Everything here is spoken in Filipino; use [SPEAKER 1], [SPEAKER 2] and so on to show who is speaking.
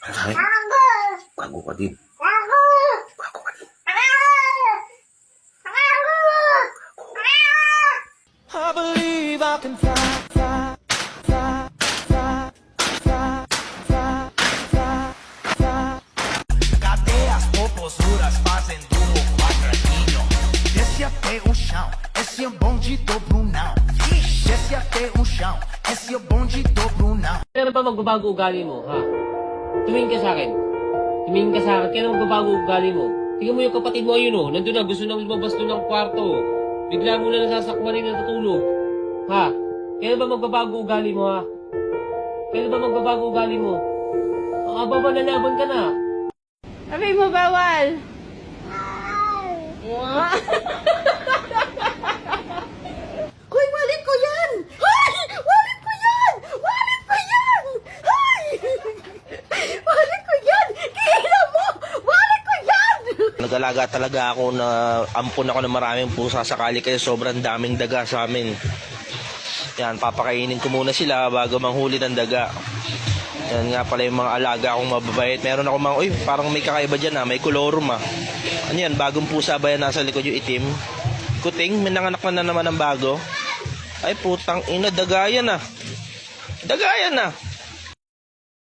[SPEAKER 1] Ay, gago ka din. Gago ka din.
[SPEAKER 2] I believe I can fly, fly, fly, fly, fly, fly, fly, fly.
[SPEAKER 3] Cadeias, popozuras fazendo o quadradinho. Desce até o chão, esse é o bonde do Brunão. Desce até o chão, esse é o bonde do Brunão.
[SPEAKER 4] Kailan ba magbabago ugali mo, ha? Tumingin ka sa akin. Tumingin ka sa akin. Kailan magbabago ugali mo? Tingnan mo yung kapatid mo, ayun, oh. Nandun na, gusto na lumabas doon ng kwarto, oh. Bigla mo na nasasakman rin natutulog. Ha? Kailan ba magbabago ugali mo, ha? Kailan ba magbabago ugali mo? Ang ababa na laban ka na.
[SPEAKER 5] Sabi mo, bawal. Hoy, wallet ko yan! Hoy! Wallet ko yan! Wallet ko yan! Hoy! Wallet ko yan! Kila mo! Wallet ko yan!
[SPEAKER 1] Nag-alaga talaga ako na ampun ako ng maraming pusa sakali kasi sobrang daming daga sa amin. Yan, papakainin ko muna sila bago manghuli ng daga. Yan nga pala yung mga alaga akong mababait. Meron ako mga, uy, parang may kakaiba dyan ha, may kolorum ha. Ano yan, bagong pusa ba yan nasa likod yung itim? Kuting, may nanganak na naman ng bago. Ay putang ina, dagayan ah. Dagayan ah.